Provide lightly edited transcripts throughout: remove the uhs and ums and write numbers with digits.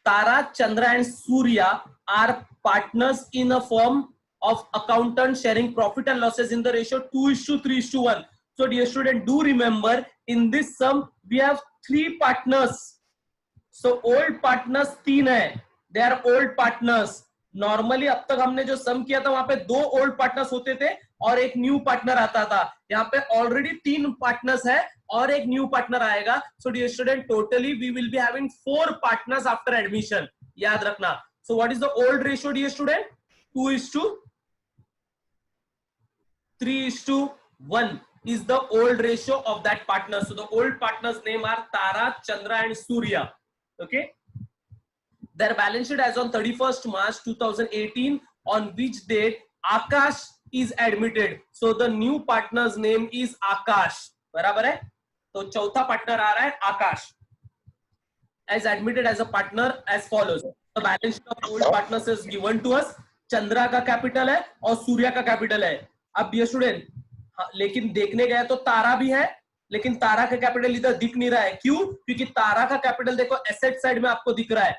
Tara, Chandra and Surya are partners in a firm of accountant sharing profit and losses in the ratio 2:3:1. So dear student, do remember in this sum we have 3 partners. So old partners 3 है, they are old partners. Normally अब तक हमने जो सम किया था वहां पे 2 old partners होते थे और एक न्यू पार्टनर आता था. यहाँ पे ऑलरेडी 3 पार्टनर्स है और एक न्यू पार्टनर आएगा. So dear student, totally we will be having 4 partners after admission. याद रखना. So what is the old ratio dear student? 2:3:1 is the old ratio of that partner. So the old partners name are Tara, Chandra and Surya. Okay. Their balance sheet as on 31st March 2018, on which date Akash is admitted. So the new partner's name is Akash. बराबर है. तो चौथा partner आ रहा है आकाश. As admitted as a partner as follows. The balance sheet of old partners is given to us. Chandra का capital है और सूर्या का कैपिटल है. अब डियर स्टूडेंट, लेकिन देखने गए तो तारा भी है, लेकिन तारा का कैपिटल इधर दिख नहीं रहा है. क्यों? क्योंकि तारा का कैपिटल देखो एसेट साइड में आपको दिख रहा है.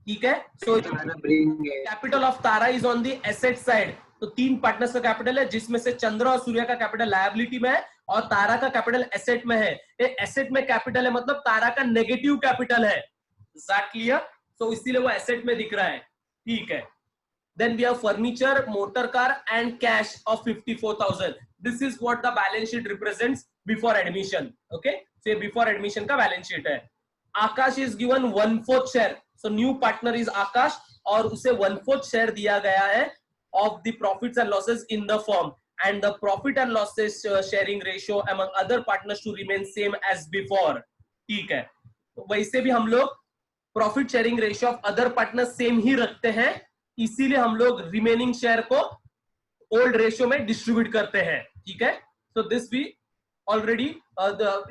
ठीक है. So capital of Tara is on the asset side. तो 3 पार्टनर्स का कैपिटल है जिसमें से चंद्र और सूर्य का कैपिटल लायबिलिटी में है और तारा का कैपिटल एसेट में है. ये एसेट में कैपिटल है मतलब तारा का नेगेटिव कैपिटल है. Is that clear? सो इसीलिए वो एसेट में दिख रहा है. ठीक है. Then we have furniture, motor car and cash of 54,000. This is what the balance sheet represents before admission. Okay, so before admission का balance sheet है. Akash is given 1/4 share. So new partner is Akash और उसे 1/4 share दिया गया है of the profits and losses in the firm, and the profit and losses sharing ratio among other partners to remain same as before. ठीक है. तो वैसे भी हम लोग profit sharing ratio of other partner same ही रखते हैं, इसीलिए हम लोग रिमेनिंग शेयर को ओल्ड रेशियो में डिस्ट्रीब्यूट करते हैं. ठीक है. So this we already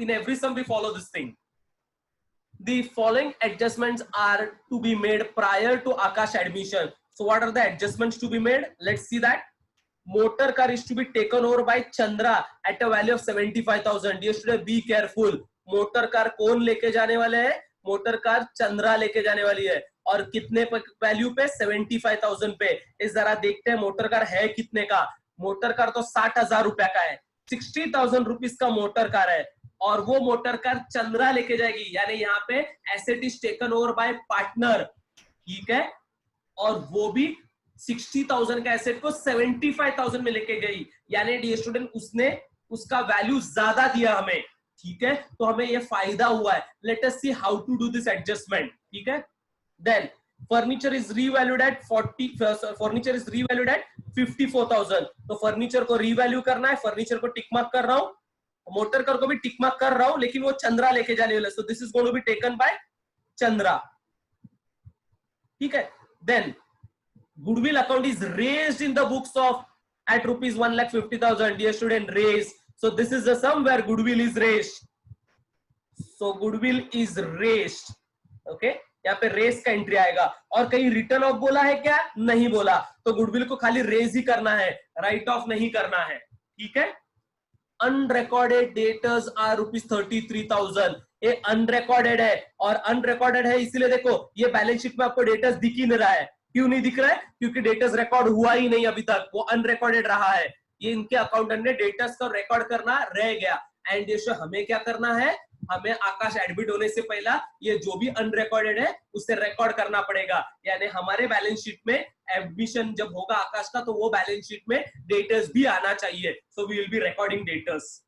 in every sum we follow this thing. The following adjustments are to be made prior to Akash admission. So what are the adjustments to be made? Let's see that. Motor car is to be taken over by Chandra at a value of 75,000. Dear student, be careful. Motor car कौन लेके जाने वाले हैं? Motor car Chandra लेके जाने वाली है. और कितने वैल्यू पे? 75,000 पे. इस जरा देखते हैं मोटर कार है कितने का. मोटर कार तो 60,000 रुपया का है. 60,000 रुपीज का मोटर कार है और वो मोटर कार चंद्रा लेके जाएगी. यानी यहाँ पे asset is taken over bye partner. ठीक है. और वो भी 60,000 का एसेट को 75,000 में लेके गई. यानी डियर स्टूडेंट, उसने उसका वैल्यू ज्यादा दिया हमें. ठीक है. तो हमें ये फायदा हुआ है. Let us see how to do this adjustment. ठीक है. Then furniture is revalued at 54,000. तो फर्नीचर को रीवैल्यू करना है. फर्नीचर को टिक मार्क कर रहा हूं. मोटर कार को भी टिक मार्क कर रहा हूं, लेकिन वो चंद्रा लेके जाने वाला है. So this is going to be taken by Chandra. ठीक है. Then goodwill account is raised in the books of at rupees 1,50,000. Dear student, raise. So this is the sum where goodwill is raised. So goodwill is raised. Okay. यहाँ पे race का entry आएगा. और कहीं return of बोला है क्या? नहीं बोला. तो गुडविल को खाली रेज ही करना है, राइट ऑफ नहीं करना है. ठीक है. Unrecorded debtors are rupees 33,000. ये अनरिकॉर्डेड है और अनरिकॉर्डेड है इसीलिए देखो ये बैलेंस शीट में आपको डेटर्स दिख ही नहीं रहा है. क्यों नहीं दिख रहा है? क्योंकि डेटर्स रिकॉर्ड हुआ ही नहीं अभी तक, वो अनरिकॉर्डेड रहा है. ये इनके अकाउंटेंट ने डेटर्स को रिकॉर्ड करना रह गया. एंड हमें क्या करना है? हमें आकाश एडमिट होने से पहला ये जो भी अनरिकॉर्डेड है उसे रिकॉर्ड करना पड़ेगा. यानी हमारे बैलेंस शीट में एडमिशन जब होगा आकाश का तो वो बैलेंस शीट में डेटर्स भी आना चाहिए. So we will be recording debtors.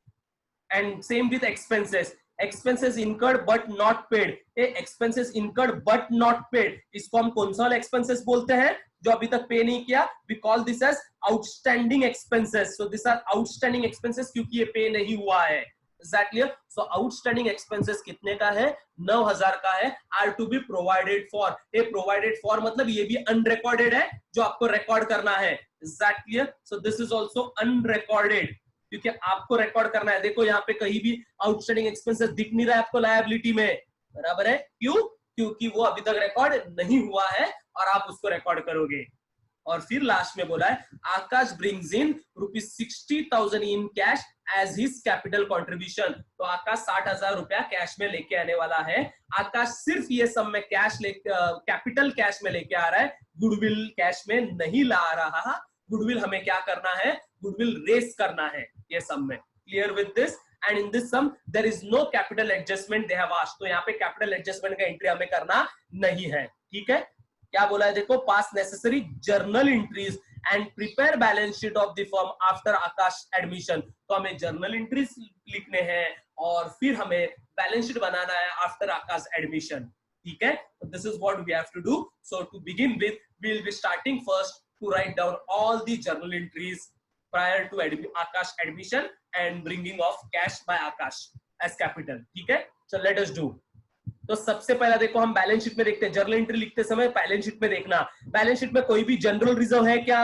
And same with expenses. Expenses incurred but not paid. Expenses incurred but not paid, इसको हम कौन सा वाला एक्सपेंसेस बोलते हैं? जो अभी तक पे नहीं किया. We call this as outstanding expenses. So this are outstanding expenses क्योंकि ये पे नहीं हुआ है. Exactly. So outstanding expenses कितने का है? 9,000 का है. Are to be provided for. ये provided for मतलब ये भी unrecorded है जो आपको रिकॉर्ड करना है. Exactly. So this is also unrecorded क्योंकि आपको रिकॉर्ड करना है. देखो यहाँ पे कहीं भी आउटस्टैंडिंग एक्सपेंसेस दिख नहीं रहा है आपको लायबिलिटी में. बराबर है. क्यों? क्योंकि वो अभी तक रिकॉर्ड नहीं हुआ है और आप उसको रिकॉर्ड करोगे. और फिर लास्ट में बोला है Akash brings in ₹60,000 in cash as his capital contribution. तो आकाश 60,000 रुपया कैश में लेके आने वाला है। आकाश सिर्फ ये सब में कैश कैपिटल कैश में लेके आ रहा है, गुडविल कैश में नहीं ला रहा। गुडविल हमें क्या करना है, गुडविल रेस करना है ये सब में। Clear with this? And in this sum there is no capital adjustment they have asked. तो यहाँ पे कैपिटल एडजस्टमेंट का एंट्री हमें करना नहीं है। ठीक है, क्या बोला है देखो, पास necessary journal entries and prepare balance sheet of the firm after Akash admission. तो हमें जर्नल एंट्रीज लिखने हैं और फिर हमें बैलेंस शीट बनाना है आफ्टर आकाश एडमिशन। ठीक है, तो this is what we have to do. So to begin with we will be starting first to write down all the journal entries prior to Akash admission and bringing of cash by Akash as capital. ठीक है, so let us do। तो सबसे पहला देखो हम balance sheet में देखते हैं। जर्नल एंट्री लिखते समय बैलेंस शीट में देखना, बैलेंस शीट में कोई भी जनरल रिजर्व है क्या,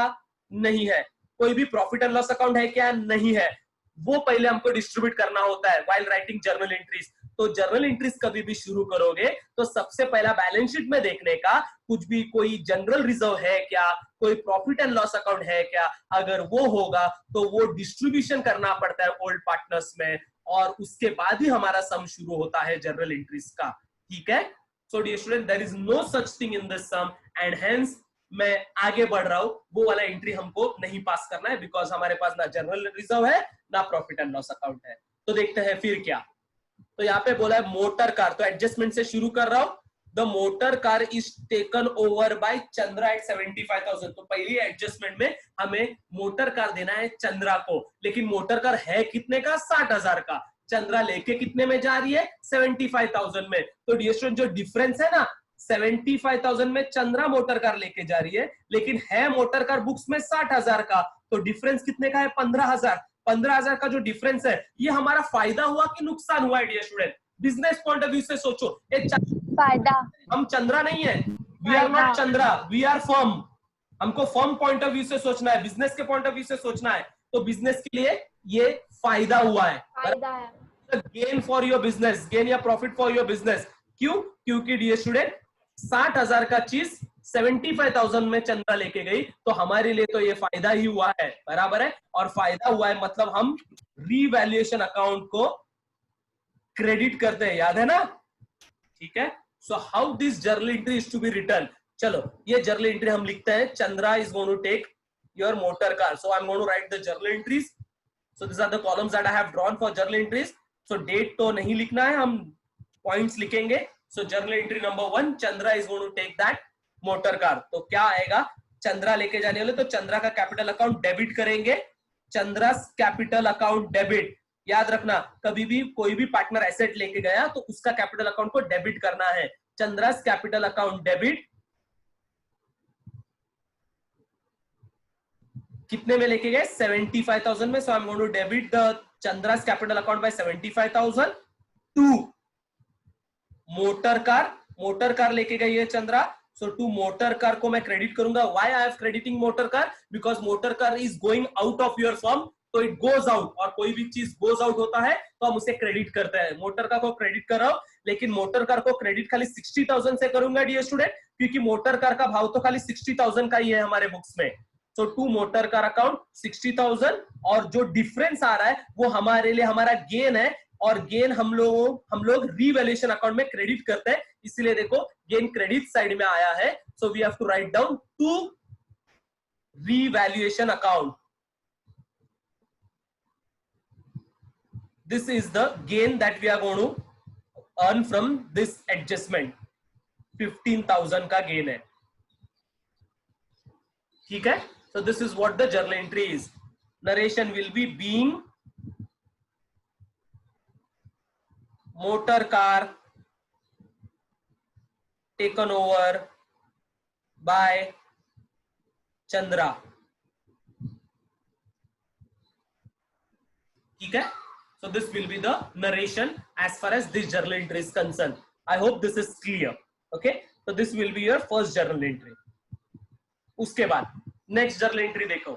नहीं है। कोई भी प्रॉफिट एंड लॉस अकाउंट है क्या, नहीं है। वो पहले हमको डिस्ट्रीब्यूट करना होता है व्हाइल राइटिंग जर्नल एंट्रीज। तो जर्नल एंट्रीज कभी भी शुरू करोगे तो सबसे पहला बैलेंस शीट में देखने का कुछ भी कोई जनरल रिजर्व है क्या, कोई प्रॉफिट एंड लॉस अकाउंट है क्या। अगर वो होगा तो वो डिस्ट्रीब्यूशन करना पड़ता है ओल्ड पार्टनर्स में, और उसके बाद ही हमारा सम शुरू होता है जर्नल एंट्रीज का। ठीक है, so dear student there is no such thing in this sum and hence मैं आगे बढ़ रहा हूं। वो वाला एंट्री हमको नहीं पास करना है बिकॉज हमारे पास ना जनरल रिजर्व है ना प्रॉफिट एंड लॉस अकाउंट है। तो देखते हैं फिर क्या। तो यहाँ पे बोला है मोटर कार, तो एडजस्टमेंट से शुरू कर रहा हूं। The motor car is taken over by Chandra at 75,000। तो पहली एडजस्टमेंट में हमें मोटर कार देना है चंद्रा को, लेकिन मोटर कार है कितने का, 60,000 का। चंद्रा लेके कितने में जा रही है, 75,000 में। तो डियर स्टूडेंट जो डिफरेंस है ना, 75,000 में चंद्रा मोटर कार लेके जा रही है, लेकिन है मोटर कार बुक्स में 60,000 का। तो डिफरेंस कितने का है, 15,000। 15,000 का जो डिफरेंस है ये हमारा फायदा हुआ कि नुकसान हुआ है dear student? Business point of view से सोचो। ये फायदा। हम चंद्रा नहीं है, we are not Chandra, we are firm. हमको फर्म पॉइंट ऑफ व्यू से सोचना है, बिजनेस के पॉइंट ऑफ व्यू से सोचना है। तो बिजनेस के लिए ये फायदा हुआ है, फायदा है। Gain for your business, gain या प्रॉफिट फॉर योर बिजनेस। क्यों? क्योंकि डियर स्टूडेंट 60,000 का चीज 75,000 में चंद्रा लेके गई, तो हमारे लिए तो ये फायदा ही हुआ है, बराबर है। और फायदा हुआ है मतलब हम रीवैल्यूएशन अकाउंट को क्रेडिट करते हैं, याद है ना? ठीक है, so how this journal entry is to be written. चलो ये जर्नल एंट्री हम लिखते हैं, Chandra is going to take your motor car. So I am going to write the journal entries. So this are the columns that I have drawn for journal entries. So date तो नहीं लिखना है, हम points लिखेंगे। So journal entry number 1, Chandra is going to take that motor car. तो क्या आएगा, चंद्रा लेके जाने वाले, तो चंद्रा का कैपिटल अकाउंट डेबिट करेंगे। चंद्रा कैपिटल अकाउंट डेबिट, याद रखना कभी भी कोई भी पार्टनर एसेट लेके गया तो उसका कैपिटल अकाउंट को डेबिट करना है। चंद्रास कैपिटल अकाउंट डेबिट कितने में लेके गए, 75,000 में। So I am going to debit the Chandra's capital account by 75,000 to motor car. Motor car लेके गई है Chandra, so to motor car को मैं क्रेडिट करूंगा। Why I am crediting motor car, because motor car is going out of your firm, तो it goes out. और कोई भी चीज गोज आउट होता है तो हम उसे क्रेडिट करते हैं। मोटर कार को क्रेडिट कर रहा हूं, लेकिन मोटर कार को क्रेडिट खाली 60,000 से करूंगा डियर स्टूडेंट, क्योंकि मोटर कार का भाव तो खाली 60,000 का ही है हमारे बुक्स में। सो टू मोटर कार अकाउंट 60,000, और जो डिफरेंस आ रहा है वो हमारे लिए हमारा गेन है, और गेन हम लोग रीवैल्यूएशन अकाउंट में क्रेडिट करते हैं, इसलिए देखो गेन क्रेडिट साइड में आया है। So we have to write down to revaluation account. This is the gain that we are going to earn from this adjustment. 15,000 का gain है, ठीक है। So this is what the journal entry is. Narration will be being motor car taken over by Chandra, ठीक है। So this will be the narration as far as this journal entry is concerned. I hope this is clear. Okay, so this will be your first journal entry. उसके बाद next journal entry देखो,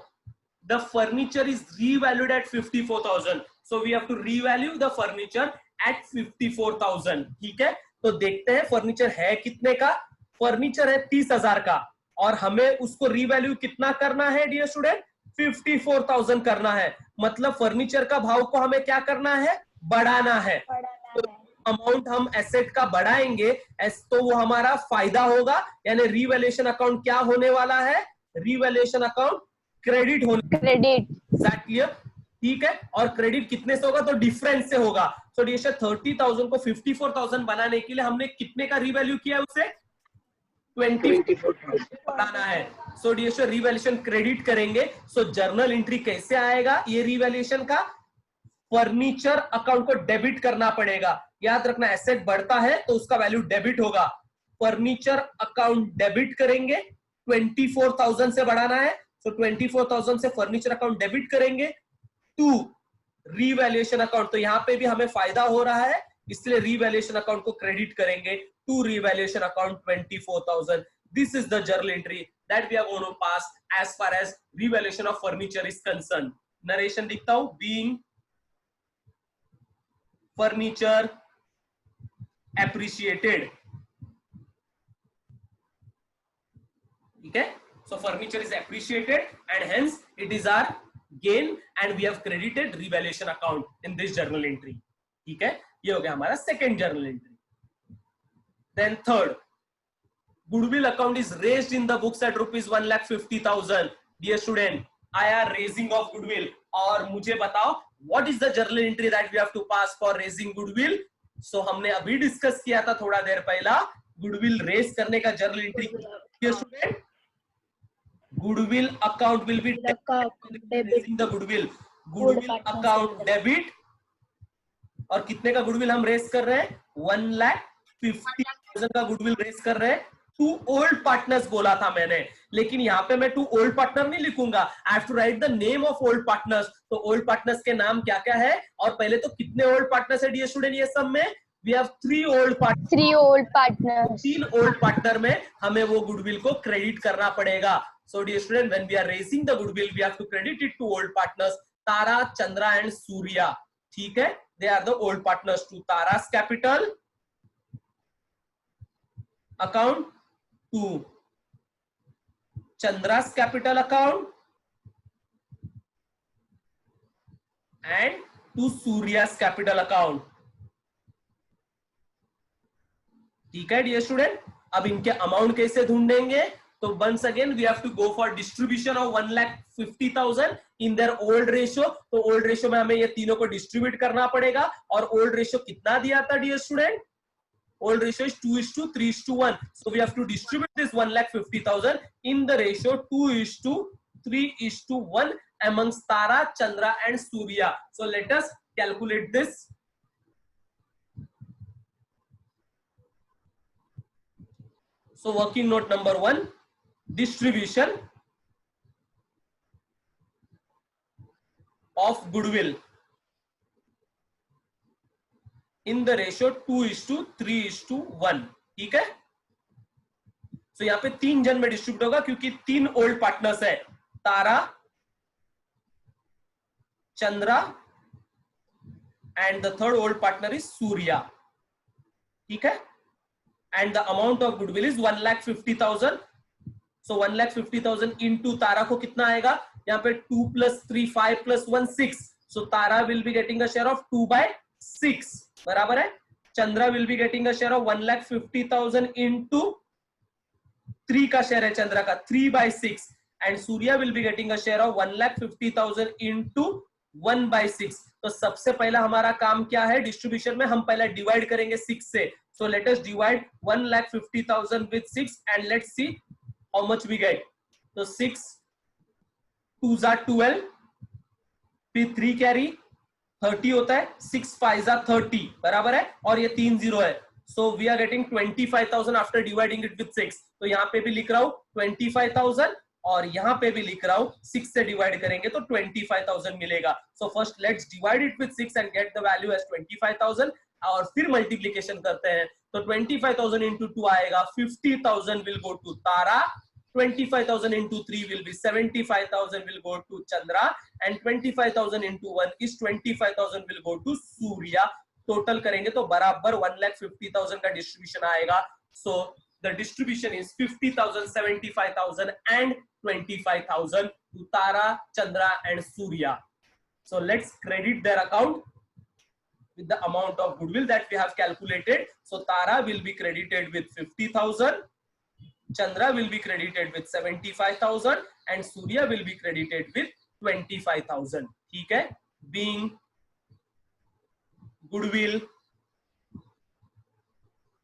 the furniture is revalued at 54,000. So we have to revalue the furniture at 54,000. ठीक है, तो देखते हैं furniture है कितने का। फर्नीचर है 30,000 का, और हमें उसको रीवैल्यू कितना करना है डियर स्टूडेंट, 54,000 करना है। मतलब फर्नीचर का भाव को हमें क्या करना है, बढ़ाना है। तो अमाउंट हम एसेट का बढ़ाएंगे तो वो हमारा फायदा होगा, यानी रीवैल्यूएशन अकाउंट क्या होने वाला है, रीवैल्यूएशन अकाउंट क्रेडिट होने, क्रेडिट। क्लियर, ठीक है। और क्रेडिट कितने से होगा, तो डिफरेंस से होगा। सो डियर 30,000 को 54,000 बनाने के लिए हमने कितने का रीवैल्यू किया, उसे 24,000 बनाना है। सो डियर रीवैल्यूएशन क्रेडिट करेंगे। सो जर्नल एंट्री कैसे आएगा, ये रीवैल्यूएशन का फर्नीचर अकाउंट को डेबिट करना पड़ेगा। याद रखना, एसेट बढ़ता है तो उसका वैल्यू डेबिट होगा। फर्नीचर अकाउंट डेबिट करेंगे, 24,000 से बढ़ाना है, तो 24,000 से फर्नीचर अकाउंट डेबिट करेंगे टू रीवैल्यूएशन अकाउंट। तो यहां पे भी हमें फायदा हो रहा है, इसलिए रीवैल्यूएशन अकाउंट को क्रेडिट करेंगे to revaluation account 24,000। This is the journal entry that we are going to pass as far as revaluation of furniture is concern. Narration दिखता हूं, बीइंग furniture appreciated, ठीक है। So furniture is appreciated and hence it is our gain and we have credited revaluation account in this journal entry, ठीक है। ये हो गया हमारा second journal entry. Then third, goodwill account is raised in the books at rupees 1,50,000. Dear student, आया raising of goodwill, और मुझे बताओ what is the journal entry that we have to pass for raising goodwill? So हमने अभी discuss किया था थोड़ा देर पहला, goodwill raise करने का journal entry। Dear student, goodwill account will be raising the goodwill, goodwill account debit, और कितने का गुडविल हम रेस कर रहे हैं, 1,50,000 का गुडविल रेस कर रहे हैं। टू ओल्ड पार्टनर्स बोला था मैंने, लेकिन यहाँ पे मैं टू ओल्ड पार्टनर नहीं लिखूंगा, I have to write the name of old partners. तो ओल्ड पार्टनर्स के नाम क्या क्या है, और पहले तो कितने ओल्ड पार्टनर्स है डियर स्टूडेंट, ये सब में we have 3 old partners. 3 old partners, 3 old partner में हमें वो गुडविल को क्रेडिट करना पड़ेगा। So dear student, when we are raising the goodwill we have to credit it to old partners, Tara, Chandra and Surya, ठीक है। They are the old partners to Tara's capital account, to Chandra's capital account, and to Surya's capital account, ठीक है dear student. अब इनके amount कैसे ढूंढेंगे, तो once again we have to go for distribution of 1,50,000 in their old ratio. तो old ratio में हमें ये तीनों को डिस्ट्रीब्यूट करना पड़ेगा, और ओल्ड रेशियो कितना दिया था dear student, old ratio is 2:3:1. So we have to distribute this 1,50,000 in the ratio 2:3:1 amongst Tara, Chandra and Surya. So let us calculate this. So working note number 1, distribution of goodwill in the ratio 2:3:1, ठीक है। तो यहाँ पे 3 जन में distribute होगा, क्योंकि 3 old partners है, Tara, Chandra and the third old partner is Surya, ठीक है। And the amount of goodwill is 1,50,000. सो 1,50,000 इंटू तारा को कितना आएगा, यहाँ पे 2 + 3 5 + 1 6. सो तारा will be getting a share of 2/6, बराबर है। Chandra will be getting a share of 1,50,000 into 3 का शेयर है चंद्रा का 3/6, and Surya will be getting a share of 1,50,000 into 1/6. तो सबसे पहला हमारा काम क्या है, डिस्ट्रीब्यूशन में हम पहला डिवाइड करेंगे 6 से. So let us divide 1,50,000 with 6 and let's see how much we get. तो 6 2 * 12, फिर 3 कैरी 30 होता है, 6 5 = 30, बराबर है, और ये 3 0 है. So we are getting 25,000 after dividing it with 6. तो यहाँ पे भी लिख रहा हूं 25,000, और यहाँ पे भी लिख रहा हूं 6 से डिवाइड करेंगे तो 25,000 मिलेगा. So first let's divide it with 6 and get the value as 25,000, और फिर मल्टीप्लिकेशन करते हैं. तो 25,000 इंटू 2 आएगा, 50,000 will go to Tara, 25,000 into 3 will be 75,000 will go to Chandra, and 25,000 into 1 is 25,000 will go to Surya. Total करेंगे तो बराबर 1,50,000 का डिस्ट्रीब्यूशन आएगा. सो the distribution is 50,000, 75,000 and 25,000 to Tara, Chandra and Surya. So let's credit their account with the amount of goodwill that we have calculated. So Tara will be credited with 50,000, Chandra will be credited with 75,000 and Surya will be credited with 25,000. ठीक है? Being goodwill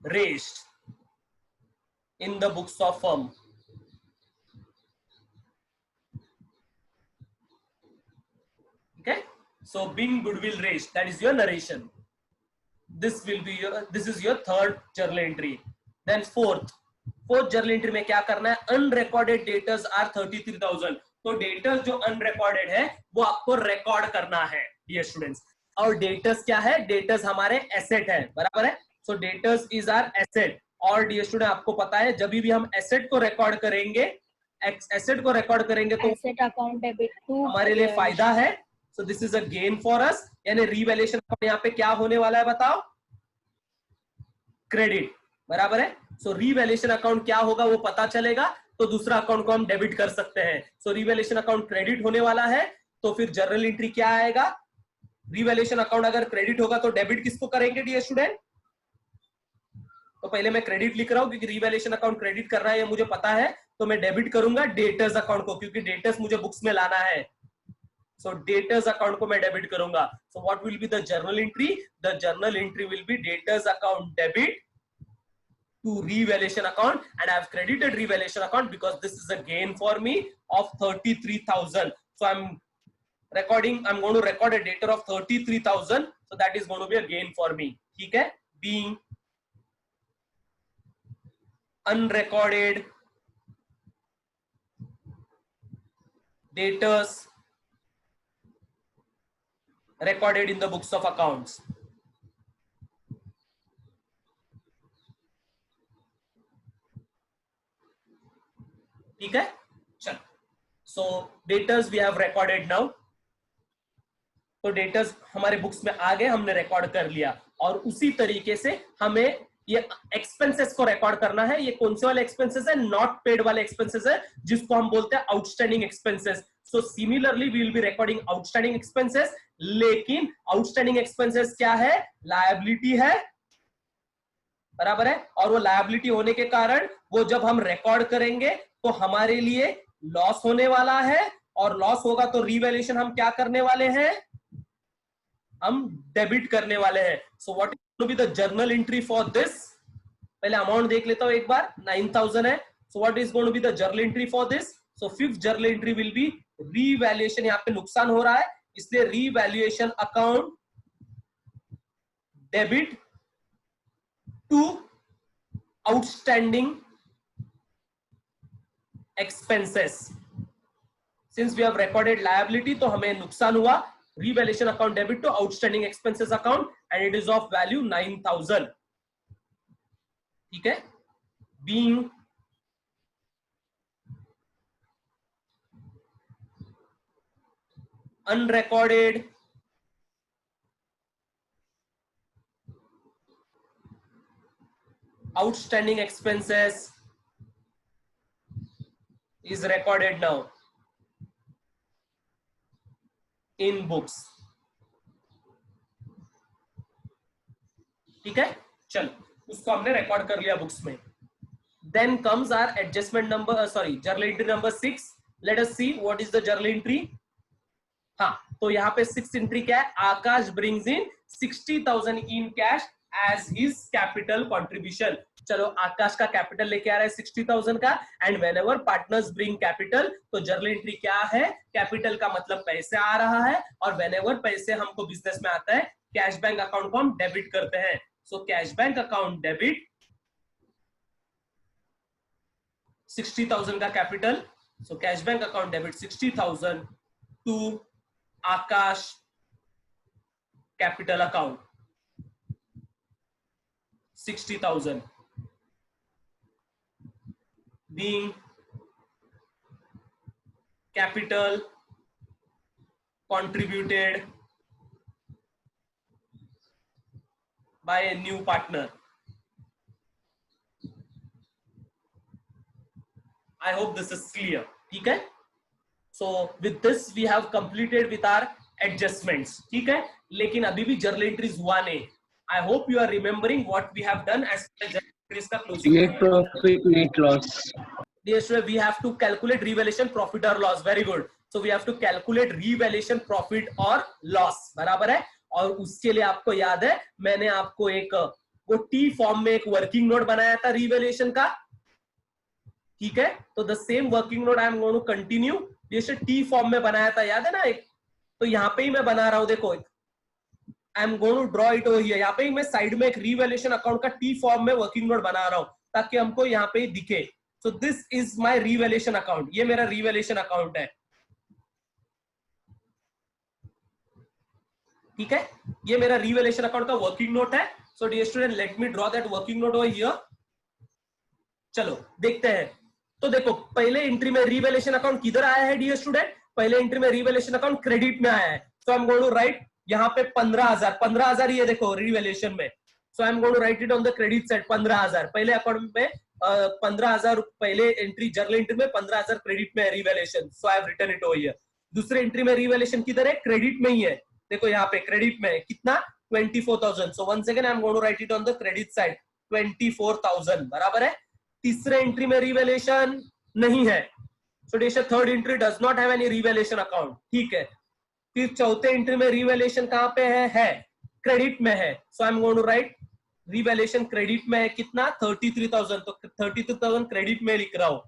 raised in the books of firm. Okay, so being goodwill raised, that is your narration. This is your third journal entry. Then fourth journal entry में क्या करना है? Unrecorded debtors are 33,000. तो debtors जो unrecorded है वो आपको record करना है dear students. और debtors क्या है? debtors हमारे asset है, बराबर है? So debtors is our asset. और dear student आपको पता है जब भी हम asset को record करेंगे, asset को record करेंगे तो asset account debit to हमारे लिए फायदा है. So this is a gain for us. यानी revaluation account यहाँ पे क्या होने वाला है बताओ? क्रेडिट, बराबर है? सो रीवैल्यूएशन अकाउंट क्या होगा वो पता चलेगा तो दूसरा अकाउंट को हम डेबिट कर सकते हैं. सो रीवैल्यूएशन अकाउंट क्रेडिट होने वाला है तो फिर जर्नल एंट्री क्या आएगा? रीवैल्यूएशन अकाउंट अगर क्रेडिट होगा तो डेबिट किसको करेंगे डियर स्टूडेंट? तो पहले मैं क्रेडिट लिख रहा हूं क्योंकि रीवैल्यूएशन अकाउंट क्रेडिट कर रहा है ये मुझे पता है, तो मैं डेबिट करूंगा डेटर्स अकाउंट को क्योंकि डेटर्स मुझे बुक्स में लाना है. So debtors account को मैं डेबिट करूंगा. So what will be the journal entry? The journal entry will be debtors account debit to revaluation account, and I have credited revaluation account because this is a gain for me of 33,000. So I'm going to record a debtor of 33,000. So that is going to be a gain for me. ठीक है? Being unrecorded debtors recorded in the books of accounts. ठीक है? चलो. So debtors we have recorded now. तो debtors हमारे books में आ गए, हमने रिकॉर्ड कर लिया. और उसी तरीके से हमें ये एक्सपेंसेस को रिकॉर्ड करना है. ये कौन से वाले एक्सपेंसेस है? नॉट पेड वाले एक्सपेंसेस है जिसको हम बोलते हैं outstanding expenses. So similarly we will be recording outstanding expenses. लेकिन आउटस्टैंडिंग एक्सपेंसेस क्या है? लायबिलिटी है, बराबर है? और वो लायबिलिटी होने के कारण वो जब हम रिकॉर्ड करेंगे तो हमारे लिए लॉस होने वाला है. और लॉस होगा तो रीवैल्यूएशन हम क्या करने वाले हैं? हम डेबिट करने वाले हैं. So what is going to be the journal entry for this? पहले अमाउंट देख लेता हूं एक बार. 9,000 है. So what is going to be the journal entry for this? So fifth journal entry will be revaluation. यहाँ पे नुकसान हो रहा है इसलिए revaluation account debit to outstanding expenses. Since we have recorded liability तो हमें नुकसान हुआ. Revaluation account debit to outstanding expenses account and it is of value 9,000. ठीक है? Being unrecorded outstanding expenses is recorded now in books. ठीक है? चलो उसको हमने रिकॉर्ड कर लिया बुक्स में. Then comes our adjustment number, journal entry number 6. Let us see what is the journal entry. हाँ, तो यहाँ पे 6th entry क्या है? आकाश brings in 60,000 in cash as his capital contribution. चलो आकाश का कैपिटल लेके आ रहा है 60,000 का. And whenever partners bring capital तो जर्नल एंट्री क्या है? कैपिटल का मतलब पैसे आ रहा है और व्हेनेवर पैसे हमको बिजनेस में आता है कैश बैंक अकाउंट को हम डेबिट करते हैं. So cash bank account debit 60,000 का capital. So cash bank account debit 60,000 to Akash capital account 60,000 being capital contributed by a new partner. I hope this is clear. ठीक है. So with this we have completed with our adjustments. ठीक है. लेकिन अभी भी journal entries हुआ नहीं. I hope you are remembering what we have done as journal entries का closing. Net profit, net loss. Yes, we have to calculate revaluation profit or loss. Very good. So we have to calculate revaluation profit or loss. बराबर है. और उसके लिए आपको याद है मैंने आपको एक वो टी फॉर्म में एक वर्किंग नोट बनाया था रिवैल्यूएशन का. ठीक है. तो the same working note I am going to continue. जैसे टी फॉर्म में बनाया था, याद है ना एक. तो यहाँ पे ही मैं बना रहा हूं. देखो I am going to draw it over here. यहाँ पे ही मैं साइड में एक रिवैल्यूएशन अकाउंट का टी फॉर्म में वर्किंग नोट बना रहा हूं ताकि हमको यहाँ पे ही दिखे. So this is my revaluation account. ये मेरा revaluation account है. ठीक है. ये मेरा revaluation account का working note है. So dear student, let me draw that working note over here. चलो देखते हैं. तो देखो पहले एंट्री में revaluation account किधर आया है dear student? पहले एंट्री में revaluation account क्रेडिट में आया है. So I'm going to write यहाँ पे 15,000 ये देखो revaluation में. So I'm going to write it on the credit side 15,000. पहले अकाउंट में 15,000 पहले एंट्री जर्नल एंट्री में 15,000 क्रेडिट में है revaluation. So I have written it over here. दूसरे एंट्री में रिवैल्यूएशन किधर है? क्रेडिट में ही है. देखो यहाँ पे क्रेडिट में है कितना 24,000. So one second I am going to write it on the credit side 24,000. बराबर है. तीसरे एंट्री में रिवैल्यूएशन नहीं है. So dear third entry does not have any revaluation account. ठीक है. फिर चौथे एंट्री में रिवैल्यूएशन कहां पे है क्रेडिट में है. So I am going to write revaluation credit में है कितना 33,000. तो 33,000 क्रेडिट में लिख रहा हूं.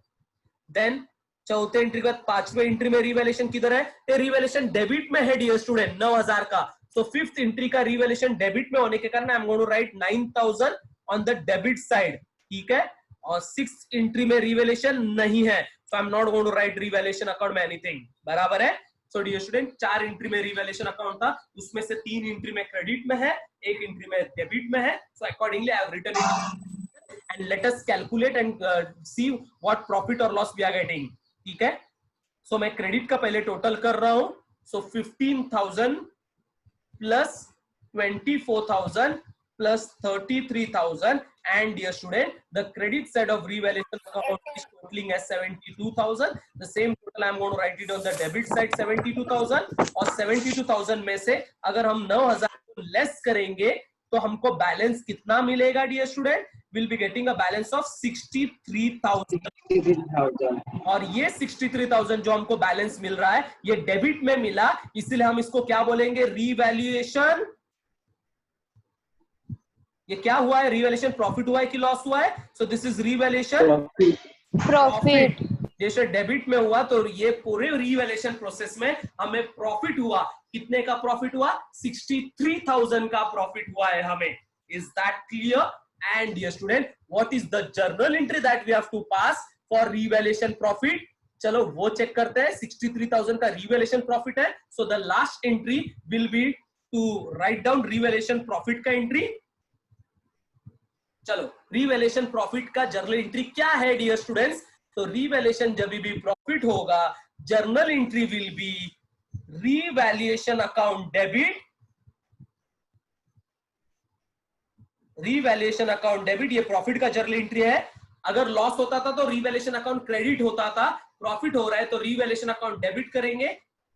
देन चौथे एंट्री के बाद पांचवे एंट्री में रिवैल्यूएशन किधर है? रिवैल्यूएशन डेबिट में है डियर स्टूडेंट 9,000 का. सो फिफ्थ एंट्री का रिवैल्यूएशन डेबिट में होने के कारण I am going to write 9,000 on the debit side. ठीक है. और सिक्स एंट्री में रिवैल्यूएशन नहीं है. So I am not going to write revaluation account में एनीथिंग. बराबर है. सो डियर स्टूडेंट 4 एंट्री में रिवैल्यूएशन अकाउंट था. उसमें से 3 एंट्री में क्रेडिट में है, 1 एंट्री में डेबिट में है. So accordingly I have written it and let us calculate and see what profit और लॉस वी आर गेटिंग. ठीक है. सो मैं क्रेडिट का पहले टोटल कर रहा हूं. सो 15,000 plus 24,000 plus 33,000 and dear student the credit side of revaluation account is totaling as 72,000. The same total I am going to write it on the debit side 72,000 और 72,000 में से अगर हम 9,000 को लेस करेंगे तो हमको बैलेंस कितना मिलेगा dear student? Will be getting a balance of 63,000 और ये 63,000 जो हमको बैलेंस मिल रहा है ये डेबिट में मिला, इसलिए हम इसको क्या बोलेंगे? रीवैल्यूएशन. ये क्या हुआ है? रीवैल्यूएशन प्रॉफिट हुआ है कि लॉस हुआ है? So this is revaluation profit. जैसे डेबिट में हुआ तो ये पूरे रीवैल्यूएशन प्रोसेस में हमें प्रॉफिट हुआ. कितने का प्रॉफिट हुआ? 63,000 का प्रॉफिट हुआ है हमें. Is that clear? And dear student, what is the journal entry that we have to pass for revaluation profit? चलो वो चेक करते हैं. 63,000 का revaluation profit है. So the last entry will be to write down revaluation profit का entry. चलो revaluation profit का journal entry क्या है dear students? तो revaluation जब भी profit होगा, journal entry will be revaluation account debit. Revaluation account debit, ये प्रॉफिट का जर्नल एंट्री है. अगर लॉस होता था तो रीवैल्यूएशन अकाउंट क्रेडिट होता था. प्रॉफिट हो रहा है तो रीवैल्यूएशन अकाउंट डेबिट करेंगे.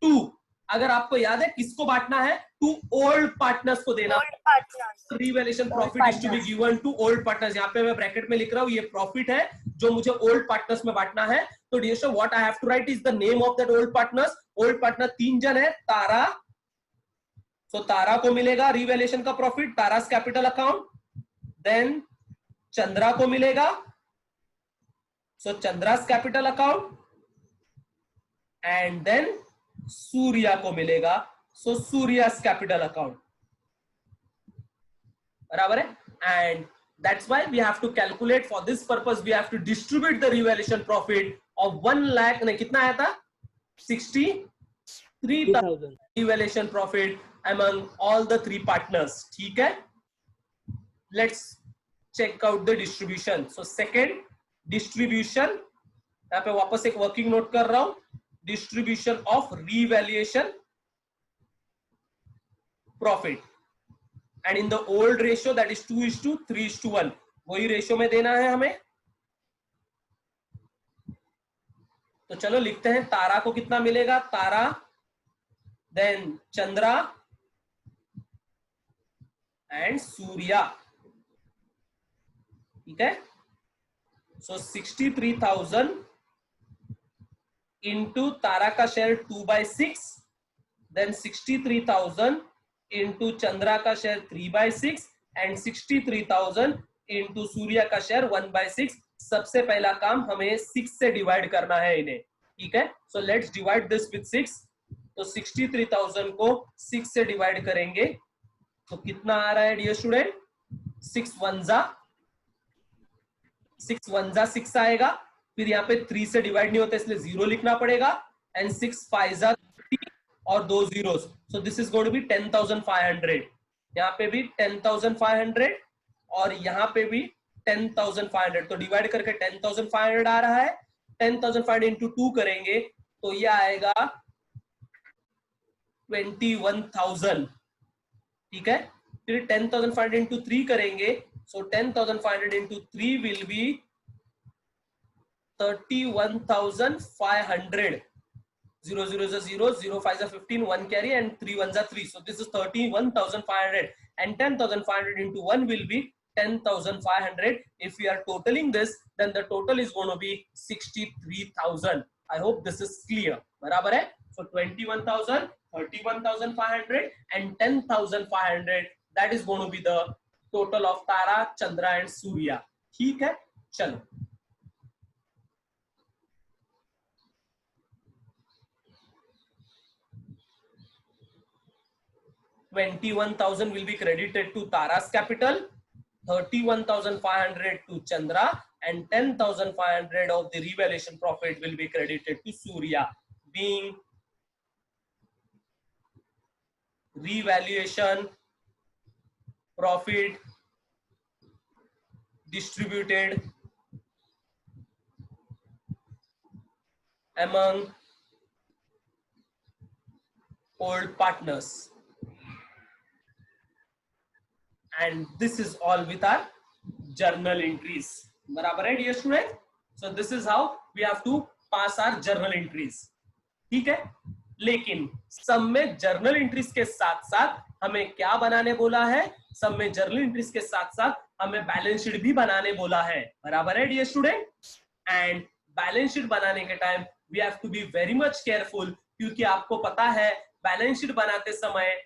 टू, अगर आपको याद है किसको बांटना है? टू ओल्ड पार्टनर्स को देना. Revaluation profit is to be given to old partners. यहाँ पे मैं ब्रैकेट में लिख रहा हूँ ये प्रॉफिट है जो मुझे ओल्ड पार्टनर्स में बांटना है. तो dear student what I have to write is the name of that old partners. Old partner 3 जन है. तारा, सो तारा को मिलेगा रीवैल्यूएशन का profit, Tara's capital account. Then Chandra को मिलेगा, so Chandra's capital account. And then Surya को मिलेगा, सो सूर्यास कैपिटल अकाउंट. बराबर है. And that's why we have to calculate. For this purpose we have to distribute the revaluation profit of 1 lakh. नहीं, कितना आया था? 63,000 revaluation profit among all the 3 partners. ठीक है. Let's check out the distribution. So second distribution, यहाँ पे वापस एक वर्किंग नोट कर रहा हूं. Distribution of revaluation profit and in the old ratio that is 2:3:1. वही रेशियो में देना है हमें. तो चलो लिखते हैं, तारा को कितना मिलेगा, तारा देन चंद्रा एंड सूर्या, ठीक है। सो 63,000 इंटू तारा का शेयर 2/6, देन 63,000 इंटू चंद्रा का शेयर 3/6 एंड 63,000 इंटू सूर्या का शेयर 1/6। सबसे पहला काम हमें 6 से डिवाइड करना है इन्हें, ठीक है। So let's divide this with 6। तो 63,000 को 6 से डिवाइड करेंगे तो कितना आ रहा है डियर स्टूडेंट, 6 1 जा 6 आएगा। फिर यहाँ पे 3 से डिवाइड नहीं होता इसलिए 0 लिखना पड़ेगा, एंड 6 5 जा 30 और 2 zeros। So this is going to be 10,500। यहाँ पे भी 10,500 और यहाँ पे भी 10,500। तो डिवाइड करके 10,500 आ रहा है। 10,500 इंटू 2 करेंगे तो ये आएगा 21,000, ठीक है। फिर 10,500 इंटू 3 करेंगे, सो 10,500 into 3 will be 31,500। 0 0 is a 0, 0 5 is a 15, 1 carry and 3 1 is a 3. So this is 31,500 and 10,500 into 1 will be 10,500. If we are totaling this, then the total is going to be 63,000. I hope this is clear. बराबर है? So 21,000, 31,500 and 10,500. That is going to be the total of Tara, Chandra and Surya. ठीक है? चलो. $21,000 will be credited to Tara's capital, 31,500 to Chandra, and 10,500 of the revaluation profit will be credited to Surya, being revaluation profit distributed among old partners. And this is all with our journal entries. बराबर है dear student? So this is how we have to pass our journal entries. ठीक है? लेकिन सब में journal entries के साथ साथ हमें क्या बनाने बोला है? सब में जर्नल एंट्रीज के साथ साथ हमें बैलेंस शीट भी बनाने बोला है। बराबर है dear student? And balance sheet बनाने के time we have to be very much careful, क्योंकि आपको पता है बैलेंस शीट बनाते समय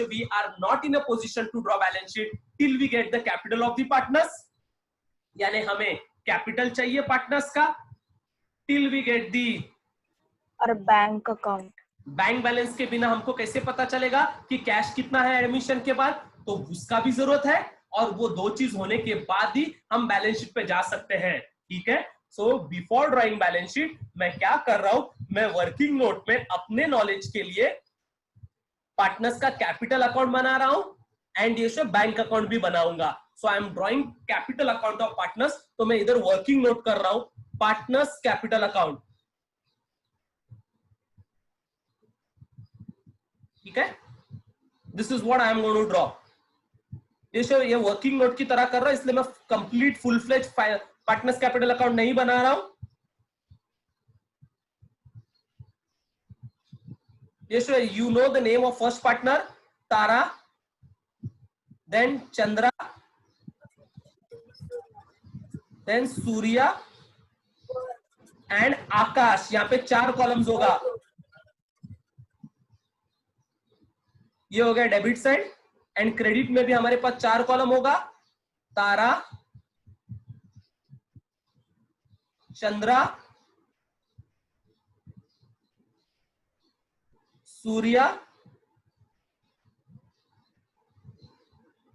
we are not in a position to draw balance sheet till we get the capital of the partners. यानी हमें कैपिटल चाहिए पार्टनर्स का till we get the और बैंक अकाउंट। बैंक बैलेंस के बिना हमको कैसे पता चलेगा कि कैश कितना है एडमिशन के बाद? तो उसका भी जरूरत है, और वो दो चीज होने के बाद ही हम बैलेंस शीट पे जा सकते हैं। ठीक है? So before drawing balance sheet मैं क्या कर रहा हूं, मैं वर्किंग नोट में अपने नॉलेज के लिए पार्टनर्स का कैपिटल अकाउंट बना रहा हूं एंड ये सब बैंक अकाउंट भी बनाऊंगा। So I am drawing capital account of partners, तो मैं इधर वर्किंग नोट कर रहा हूं पार्टनर्स कैपिटल अकाउंट। ठीक है? This is what I am going to draw. ये वर्किंग नोट की तरह कर रहा हूं, इसलिए मैं complete full fledge partners capital account नहीं बना रहा हूं। Yes, you know the name of first partner, Tara, then Chandra, then Surya and Akash। यहाँ पे 4 कॉलम्स होगा। ये हो गया डेबिट साइड, एंड क्रेडिट में भी हमारे पास 4 कॉलम होगा, तारा, चंद्रा, सूर्या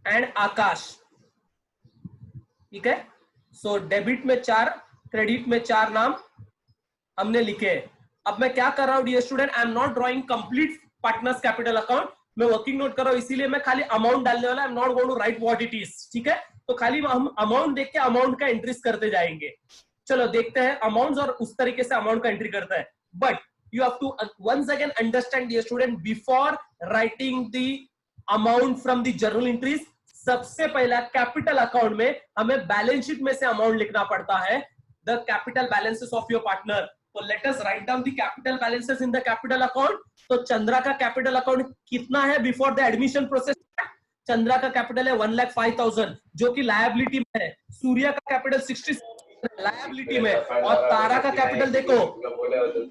एंड आकाश। ठीक है? सो डेबिट में 4, क्रेडिट में 4 नाम हमने लिखे। अब मैं क्या कर रहा हूं dear student, I am not drawing complete partners capital account, मैं वर्किंग नोट कर रहा हूं, इसीलिए मैं खाली अमाउंट डालने वाला, I am not going to write what it is. ठीक है? तो खाली हम अमाउंट देख के अमाउंट का एंट्रीज करते जाएंगे। चलो देखते हैं अमाउंट, और उस तरीके से अमाउंट का एंट्री करता है। But you have to once again understand dear student, before writing the amount from the journal entries, सबसे पहला कैपिटल अकाउंट में हमें बैलेंस शीट में से अमाउंट लिखना पड़ता है, the capital balances of your partner। तो let us write down the capital balances in the capital account. तो चंद्रा का कैपिटल अकाउंट कितना है before the admission process? Chandra का कैपिटल है 1,05,000 जो कि लायबिलिटी में है। सूर्या का कैपिटल 66 लायबिलिटी में, और तारा का कैपिटल देखो,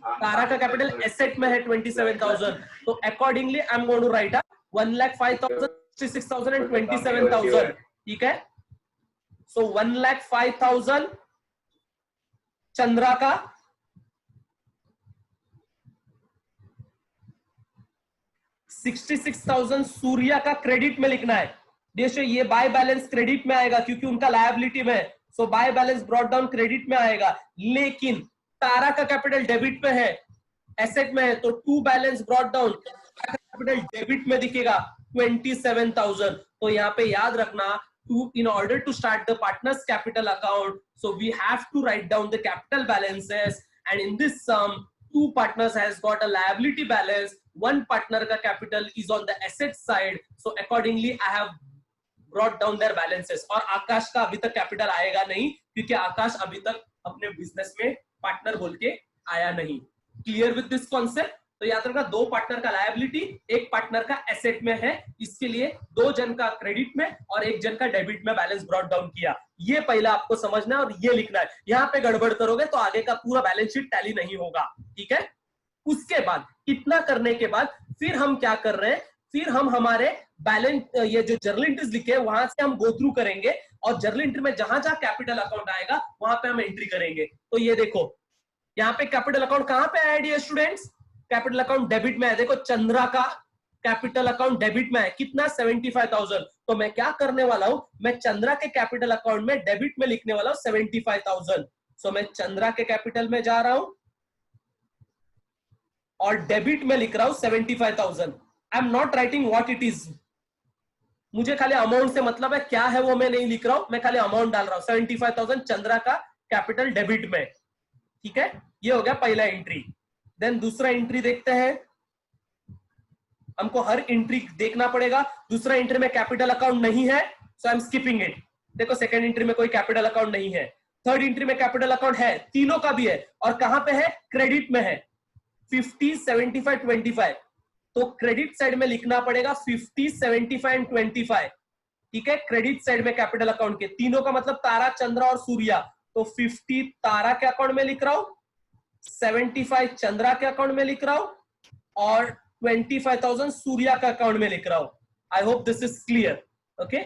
तारा का कैपिटल एसेट में है 27,000। तो accordingly I am going to write 1,05,000, 66,000 and 27,000। ठीक है, सो 1,05,000 चंद्रा का, 66,000 सूर्या का क्रेडिट में लिखना है। देखिए ये बाय बैलेंस क्रेडिट में आएगा क्योंकि उनका लायबिलिटी में है, so by balance brought down credit में आएगा। लेकिन तारा का कैपिटल डेबिट में है, एसेट में है, तो to balance brought down capital debit में दिखेगा 27,000। तो यहाँ पे याद रखना, in order to start the partners capital account, so we have to write down the capital balances, and in this sum two partners has got a liability balance, one partner ka capital is on the asset side, so accordingly I have brought down their balances। और आकाश का अभी तक capital आएगा नहीं क्योंकि आकाश अभी तक अपने बिजनेस में पार्टनर बोल के आया नहीं। Clear with this concept? तो याद रखना, दो पार्टनर का लायबिलिटी, एक पार्टनर का एसेट में है, इसके लिए दो जन का क्रेडिट में और एक जन का डेबिट में बैलेंस ब्रॉट डाउन किया। ये पहला आपको समझना है और ये लिखना है। यहाँ पे गड़बड़ करोगे तो आगे का पूरा बैलेंस शीट टैली नहीं होगा। ठीक है, उसके बाद इतना करने के बाद फिर हम क्या कर रहे हैं, फिर हम हमारे बैलेंस, ये जो जर्नल एंट्रीज लिखे वहां से हम गो थ्रू करेंगे और जर्नल एंट्री में जहां जहां कैपिटल अकाउंट आएगा वहां पे हम एंट्री करेंगे। तो ये देखो यहाँ पे कैपिटल अकाउंट कहां पे आया dear students? Capital account debit में है। देखो चंद्रा का कैपिटल अकाउंट डेबिट में है, कितना? 75,000। तो मैं क्या करने वाला हूं, मैं चंद्रा के कैपिटल अकाउंट में डेबिट में लिखने वाला हूं 75,000। सो मैं चंद्रा के कैपिटल में जा रहा हूं और डेबिट में लिख रहा हूं 75,000। आई am not writing what it is, मुझे खाली अमाउंट से मतलब है, क्या है वो मैं नहीं लिख रहा हूं, मैं खाली अमाउंट डाल रहा हूं। 75,000 चंद्रा का कैपिटल डेबिट में। ठीक है, ये हो गया पहला एंट्री। देन दूसरा एंट्री देखते हैं, हमको हर एंट्री देखना पड़ेगा। दूसरा एंट्री में कैपिटल अकाउंट नहीं है, so I am skipping it. देखो सेकंड एंट्री में कोई कैपिटल अकाउंट नहीं है, थर्ड एंट्री में कैपिटल अकाउंट है, तीनों का भी है, और कहां पे है? क्रेडिट में है, 50, 75, 25। तो क्रेडिट साइड में लिखना पड़ेगा 50, 75 एंड 25। ठीक है, क्रेडिट साइड में कैपिटल अकाउंट के तीनों का मतलब तारा, चंद्रा और सूर्या। तो 50 तारा के अकाउंट में लिख रहा हूं, 75 चंद्रा के अकाउंट में लिख रहा हूं और 25,000 सूर्या का अकाउंट में लिख रहा हूं। आई hope this is clear. Okay,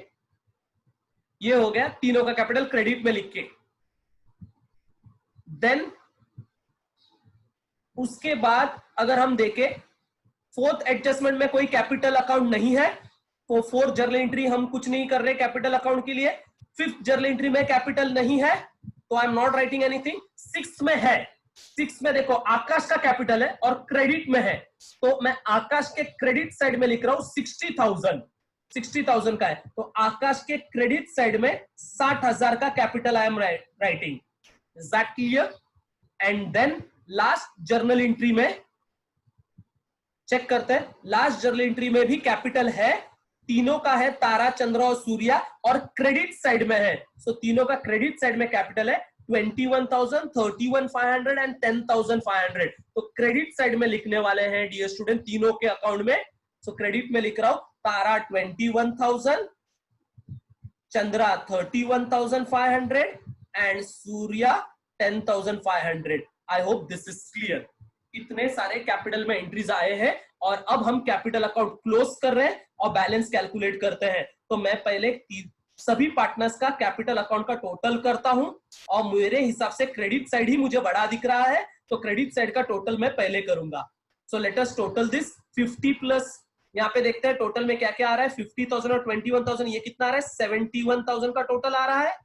ये हो गया तीनों का कैपिटल क्रेडिट में लिख के। देन उसके बाद अगर हम देखें, फोर्थ एडजस्टमेंट में कोई कैपिटल अकाउंट नहीं है, तो फोर्थ जर्नल एंट्री हम कुछ नहीं कर रहे कैपिटल अकाउंट के लिए। फिफ्थ जर्नल एंट्री में कैपिटल नहीं है, तो I am not writing anything. Six में है, सिक्स में देखो आकाश का कैपिटल है और क्रेडिट में है, तो मैं आकाश के क्रेडिट साइड में लिख रहा हूं 60,000, 60,000 का है, तो आकाश के क्रेडिट साइड में 60,000 का capital I am writing. Is that clear? And then last journal entry में चेक करते हैं, लास्ट जर्नल एंट्री में भी कैपिटल है, तीनों का है, तारा, चंद्रा और सूर्या, और क्रेडिट साइड में है। सो तीनों का क्रेडिट साइड में कैपिटल है 21,000, 31,500 एंड 10,500। तो क्रेडिट साइड में लिखने वाले हैं डियर स्टूडेंट तीनों के अकाउंट में। सो क्रेडिट में लिख रहा हूं तारा 21,000, Chandra 31,500 and Surya 10,500। I hope this is clear. इतने सारे कैपिटल में एंट्रीज आए हैं और अब हम कैपिटल अकाउंट क्लोज कर रहे हैं और बैलेंस कैलकुलेट करते हैं। तो मैं पहले सभी पार्टनर्स का कैपिटल अकाउंट का टोटल करता हूं और मेरे हिसाब से क्रेडिट साइड ही मुझे बड़ा दिख रहा है, तो क्रेडिट साइड का टोटल मैं पहले करूंगा। सो let us total this 50 plus, यहाँ पे देखते हैं टोटल में क्या क्या आ रहा है। 50,000 और 21,000, ये कितना आ रहा है? 71,000 का टोटल आ रहा है।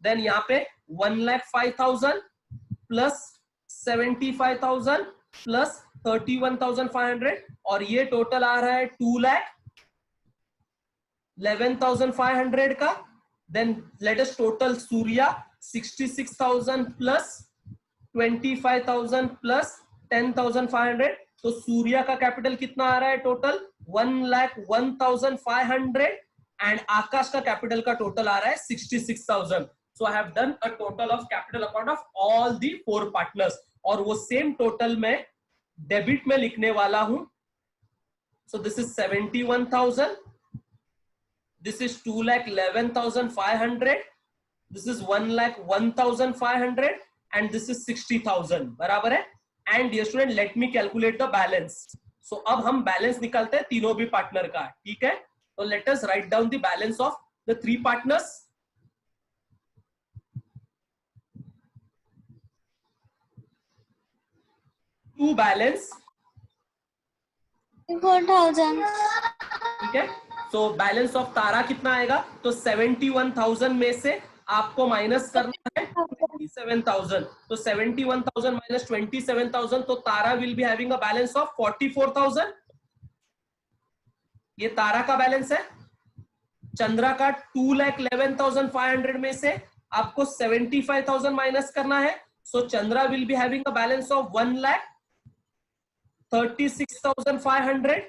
देन यहाँ पे 1,05,000 प्लस 75,000 प्लस 31,500 और ये टोटल आ रहा है 2,11,500 का। Then let us total Surya 66,000 plus 25,000 plus 10,500। तो सूर्या का कैपिटल कितना आ रहा है टोटल? 1,01,500 एंड आकाश का कैपिटल का टोटल आ रहा है 66,000। So I have done a total of capital account of all the four partners. और वो सेम टोटल मैं डेबिट में लिखने वाला हूं. So this is 71,000, this is 2,11,500, this is 1,01,500 and this is 60,000. बराबर है. And dear student let me calculate the balance. सो अब हम बैलेंस निकालते हैं तीनों भी पार्टनर का. ठीक है. तो let us write down the balance of the 3 partners. To balance 4,000. ठीक है. सो बैलेंस ऑफ तारा कितना आएगा? तो 71,000 में से आपको माइनस करना है 27,000. तो 71,000 माइनस 27,000, तो Tara will be having a balance of 44,000. ये तारा का बैलेंस है. चंद्रा का 2,11,500 में से आपको 75,000 माइनस करना है. So Chandra will be having a balance of 1,36,500.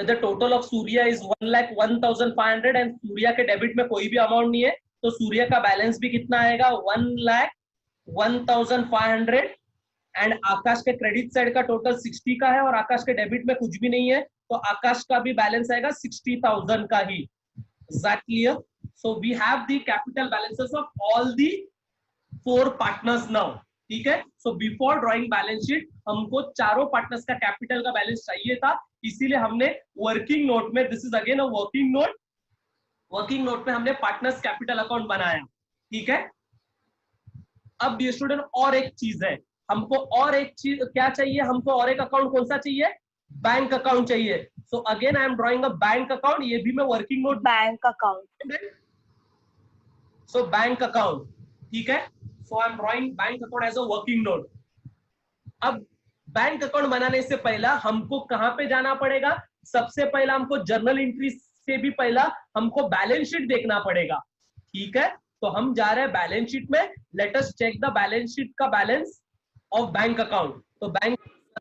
The total of Surya is 1,01,500 and Surya के डेबिट में कोई भी अमाउंट नहीं है, तो सूर्या का बैलेंस भी कितना आएगा? 1,01,500. एंड आकाश के क्रेडिट साइड का टोटल 60 का है और आकाश के डेबिट में कुछ भी नहीं है, तो आकाश का भी बैलेंस आएगा 60,000 का ही. Is that clear? So we have the capital balances of all the 4 partners now. ठीक है. So before drawing balance sheet हमको चारों पार्टनर्स का कैपिटल का बैलेंस चाहिए था, इसीलिए हमने वर्किंग नोट में, this is again a working note, working note में हमने पार्टनर्स कैपिटल अकाउंट बनाया. ठीक है. अब डियर स्टूडेंट और एक चीज है, हमको और एक चीज क्या चाहिए? हमको और एक अकाउंट कौन सा चाहिए? बैंक अकाउंट चाहिए. So again I am drawing a bank account. ये भी मैं working note, bank account. So bank account. ठीक है. So I'm drawing bank account as a working note. अब बैंक अकाउंट बनाने से पहला हमको कहां पे जाना पड़ेगा? सबसे पहला हमको जर्नल एंट्री से भी पहला हमको बैलेंस शीट देखना पड़ेगा. ठीक है. तो हम जा रहे हैं बैलेंस शीट में. Let us check the balance sheet का बैलेंस ऑफ बैंक अकाउंट. तो बैंक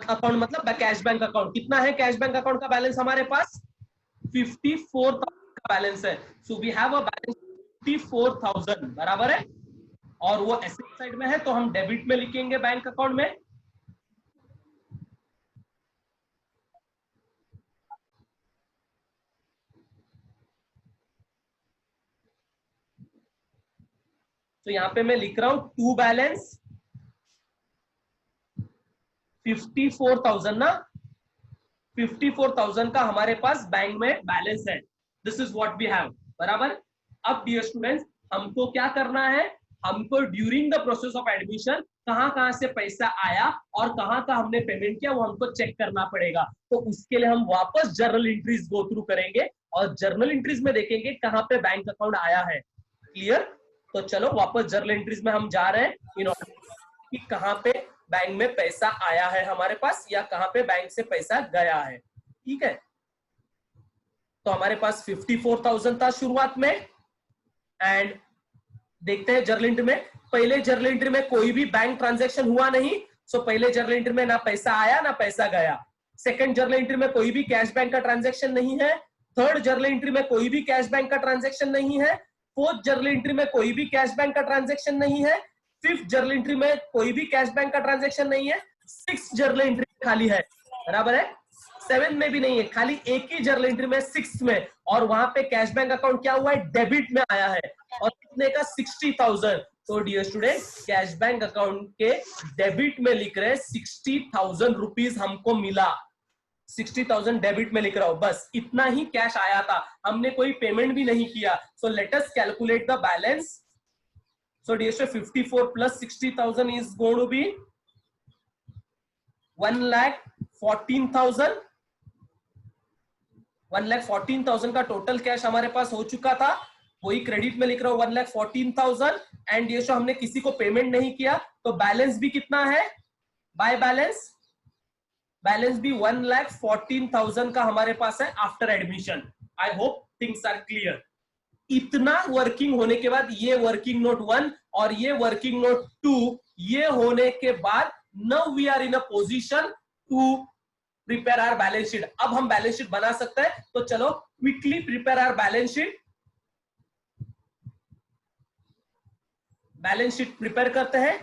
अकाउंट मतलब कैश बैंक अकाउंट. कितना है कैश बैंक अकाउंट का बैलेंस हमारे पास? 54,000 का बैलेंस है. So we have a balance 54,000. बराबर है. और वो एसेट साइड में है, तो हम डेबिट में लिखेंगे बैंक अकाउंट में. तो यहां पे मैं लिख रहा हूं टू बैलेंस 54,000 ना, 54,000 का हमारे पास बैंक में बैलेंस है. This is what we have. बराबर. अब डियर स्टूडेंट्स हमको क्या करना है? हमको during the process of admission कहां से पैसा आया और कहां का हमने पेमेंट किया वो हमको चेक करना पड़ेगा. तो उसके लिए हम वापस जर्नल एंट्रीज गो थ्रू करेंगे और जर्नल एंट्रीज में देखेंगे कहां पे बैंक अकाउंट आया है. क्लियर. तो चलो वापस जर्नल एंट्रीज में हम जा रहे हैं इन ऑर्डर कि कहां पे बैंक में पैसा आया है हमारे पास या कहां पे बैंक से पैसा गया है. ठीक है. तो हमारे पास 54,000 था शुरुआत में. एंड देखते हैं जर्नल एंट्री में. पहले जर्नल एंट्री में कोई भी बैंक ट्रांजैक्शन हुआ नहीं. सो पहले जर्नल एंट्री में ना पैसा आया ना पैसा गया. सेकंड जर्नल एंट्री में कोई भी कैश बैंक का ट्रांजैक्शन नहीं है. थर्ड जर्नल एंट्री में कोई भी कैश बैंक का ट्रांजैक्शन नहीं है. फोर्थ जर्नल एंट्री में कोई भी कैश बैंक का ट्रांजैक्शन नहीं है. फिफ्थ जर्नल एंट्री में कोई भी कैश बैंक का ट्रांजैक्शन नहीं है. सिक्स्थ जर्नल एंट्री खाली है. बराबर है. सेवन में भी नहीं है, खाली एक ही जर्नल एंट्री में, सिक्स में. और वहां पे कैश बैंक अकाउंट क्या हुआ है? डेबिट में आया है. और कितने का? 60,000. तो dear student cash bank account के डेबिट में लिख रहे 60,000 रुपीज हमको मिला. 60,000 डेबिट में लिख रहा हूं. बस इतना ही कैश आया था, हमने कोई पेमेंट भी नहीं किया. So let us calculate the balance. So dear student 54 plus 60,000 is going to be 1,14,000. 1,14,000 का टोटल कैश हमारे पास हो चुका था. वही क्रेडिट में लिख रहा हूं 1,14,000. एंड ये हमने किसी को पेमेंट नहीं किया, तो बैलेंस भी कितना है? बाय बैलेंस भी 1,14,000 का हमारे पास है after admission. I hope things are clear. इतना वर्किंग होने के बाद ये वर्किंग नोट 1 और ये वर्किंग नोट 2 ये होने के बाद now we are in a position to prepare our balance sheet. अब हम बैलेंस शीट बना सकते हैं, तो चलो quickly prepare our balance sheet. Balance sheet prepare करते हैं।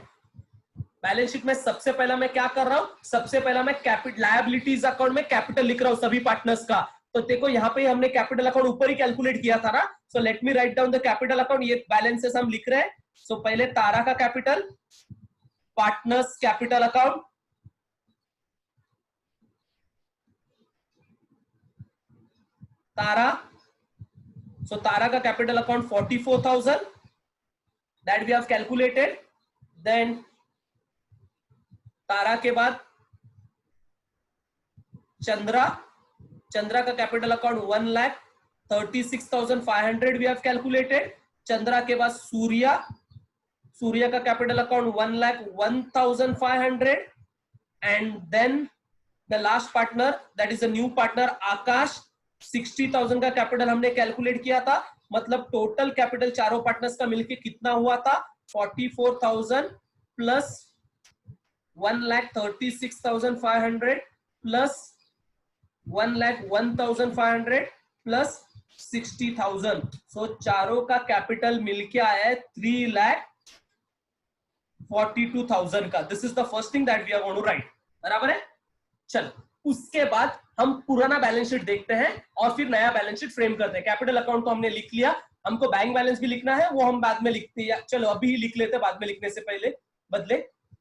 बैलेंस शीट में सबसे पहला मैं क्या कर रहा हूं, सबसे पहला मैं कैपिटल लायबिलिटीज अकाउंट में कैपिटल लिख रहा हूं सभी पार्टनर्स का। तो देखो यहाँ पे हमने कैपिटल अकाउंट ऊपर ही कैलकुलेट किया था ना, so let me write down the capital account. ये बैलेंसेस हम लिख रहे हैं। सो पहले तारा का capital, partners capital account, Tara. So Tara का capital account 44,000 that we have calculated. Then Tara के बाद चंद्रा, चंद्रा का capital account 1,36,500 we have calculated. Chandra के बाद सूर्या, सूर्या का capital account 1,01,500 and then the last partner that is a new partner आकाश, 60,000 का कैपिटल हमने कैलकुलेट किया था। मतलब टोटल कैपिटल चारों पार्टनर्स का मिलके कितना हुआ था, 44,000 प्लस 1,36,500 प्लस 1,01,500 प्लस 60,000। सो चारों का कैपिटल मिलके आया है 3,42,000 का। This is the first thing that we are going to write, बराबर है। चलो उसके बाद हम पुराना बैलेंस शीट देखते हैं और फिर नया बैलेंस शीट फ्रेम करते हैं। कैपिटल अकाउंट तो हमने लिख लिया, हमको बैंक बैलेंस भी लिखना है, वो हम बाद में लिखते हैं। चलो अभी ही लिख लेते, बाद में लिखने से पहले बदले।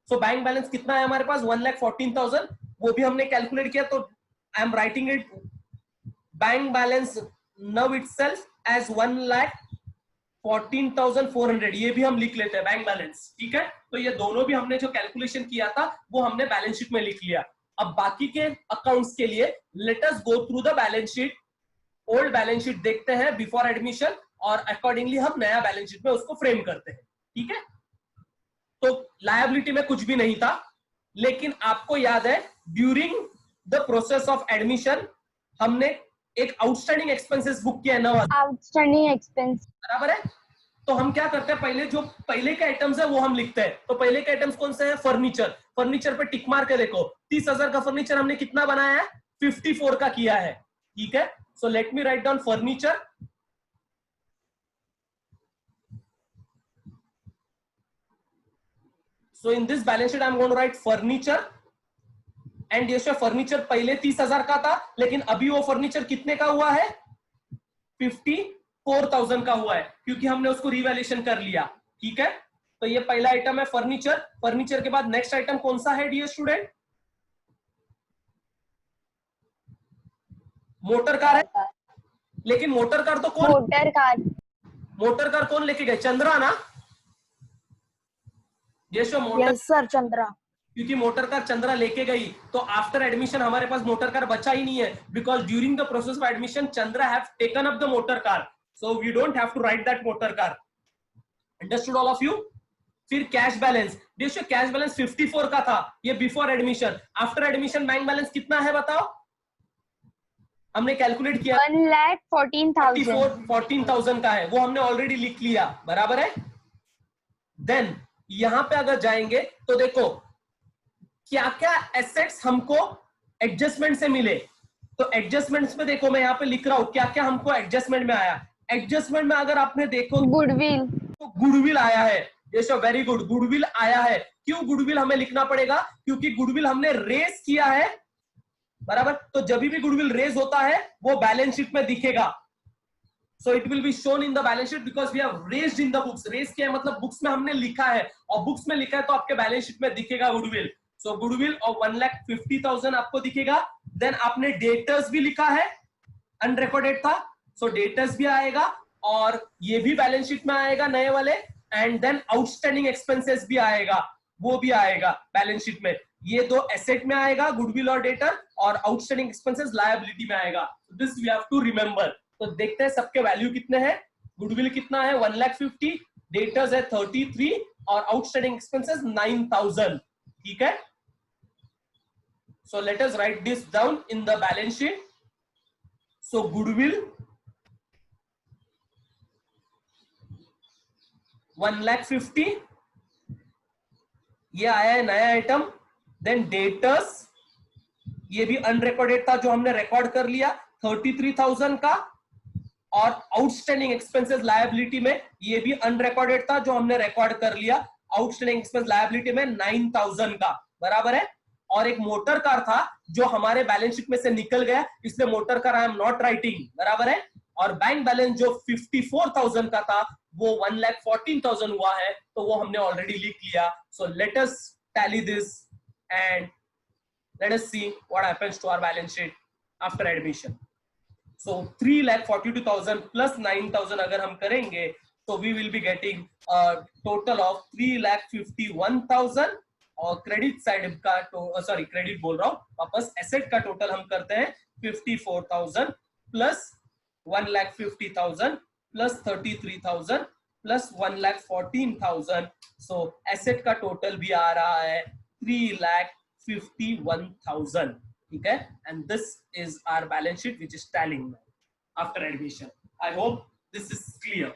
सो बैंक बैलेंस कितना है हमारे पास, 1,14,000, वो भी हमने कैलकुलेट किया। तो I am writing it bank balance now itself as 1,14,400, ये भी हम लिख लेते हैं बैंक बैलेंस, ठीक है। तो ये दोनों भी हमने जो कैलकुलेशन किया था वो हमने बैलेंस शीट में लिख लिया। अब बाकी के अकाउंट्स के लिए let us go through the balance sheet. Old balance sheet देखते हैं बिफोर एडमिशन और अकॉर्डिंगली हम नया बैलेंस शीट में उसको फ्रेम करते हैं, ठीक है। तो लायबिलिटी में कुछ भी नहीं था, लेकिन आपको याद है during the process of admission हमने एक आउटस्टैंडिंग एक्सपेंसेस बुक किया है, 9,000 आउटस्टैंडिंग एक्सपेंस। बराबर है। तो हम क्या करते हैं, पहले जो पहले के आइटम्स है वो हम लिखते हैं। तो पहले के आइटम्स कौन से हैं, फर्नीचर। फर्नीचर पे टिक मार के देखो, 30,000 का फर्नीचर हमने कितना बनाया है, 54 का किया है, ठीक है। So let me write down furniture. So in this balance sheet I am going to write furniture and ये फर्नीचर पहले 30,000 का था, लेकिन अभी वो फर्नीचर कितने का हुआ है, 54,000 का हुआ है, क्योंकि हमने उसको रिवैल्यूएशन कर लिया, ठीक है। तो ये पहला आइटम है फर्नीचर। फर्नीचर के बाद नेक्स्ट आइटम कौन सा है डियर स्टूडेंट, मोटर कार है। लेकिन मोटर कार तो कौन, मोटर कार कौन लेके गए, चंद्रा ना। ये मोटर, यस सर, चंद्रा। क्योंकि मोटर कार चंद्रा लेके गई, तो आफ्टर एडमिशन हमारे पास मोटर कार बचा ही नहीं है, because during the process of admission Chandra have taken up the motor car, so we don't have to write that motor car. Understood all of you. फिर cash balance, देखिए cash balance 54 का था, ये before admission. After admission bank balance कितना है बताओ, हमने calculate किया 1,14,000 का है, वो हमने ऑलरेडी लिख लिया, बराबर है। देन यहां पे अगर जाएंगे तो देखो क्या क्या एसेट्स हमको एडजस्टमेंट से मिले। तो एडजस्टमेंट्स में देखो मैं यहाँ पे लिख रहा हूं क्या क्या हमको एडजस्टमेंट में आया। एडजस्टमेंट में अगर आपने देखो गुडविल, तो गुडविल आया है, वेरी गुड, गुडविल आया है। क्यों गुडविल हमें लिखना पड़ेगा, क्योंकि गुडविल हमने रेज किया है, बराबर। तो जब भी गुडविल रेज होता है वो बैलेंस शीट में दिखेगा। So it will be shown in the balance sheet because we have raised in the books. Raise किया है मतलब बुक्स में हमने लिखा है, और बुक्स में लिखा है तो आपके बैलेंस शीट में दिखेगा गुडविल। सो गुडविल ऑफ 1,50,000 आपको दिखेगा। देन आपने डेटर्स भी लिखा है, अनरिकॉर्डेड था, सो डेटर्स भी आएगा और ये भी बैलेंस शीट में आएगा नए वाले। एंड देन आउटस्टैंडिंग एक्सपेंसेस भी आएगा, वो भी आएगा बैलेंस शीट में। ये दो एसेट में आएगा, गुडविल और डेटर, और आउटस्टैंडिंग एक्सपेंसेस लायबिलिटी में आएगा। This we have to remember. तो देखते हैं सबके वैल्यू कितने हैं। गुडविल कितना है 1,50,000, डेटर्स है 33 और आउटस्टैंडिंग एक्सपेंसेस 9,000, ठीक है। So let us right this down in the balance sheet. So goodwill 1,50,000, ये आया है नया आइटम। देन डेटर्स ये भी अनरिकॉर्डेड था जो हमने रिकॉर्ड कर लिया 33,000 का, और आउटस्टैंडिंग एक्सपेंसेस लायबिलिटी में ये भी अनरिकॉर्डेड था जो हमने रिकॉर्ड कर लिया आउटस्टैंडिंग एक्सपेंस लायबिलिटी में 9,000 का, बराबर है। और एक मोटर कार था जो हमारे बैलेंस शीट में से निकल गया, इसलिए motor car I am not writing, बराबर है। और बैंक बैलेंस जो 54,000 का था वो 1,14,000 हुआ है, तो वो हमने ऑलरेडी लिख लिया। सो let us tally this and let us see what happens to our balance sheet after admission. So 3,42,000 plus 9,000 अगर हम करेंगे तो we will be getting a total of 3,51,000, और क्रेडिट साइड का सॉरी क्रेडिट बोल रहा हूं वापस, एसेट का टोटल हम करते हैं 54,000 plus 1,50,000 plus 33,000 plus 1,14,000। So asset का टोटल भी आ रहा है 3,51,000, ठीक है। And this is our balance sheet which is tallying after admission. I hope this is clear.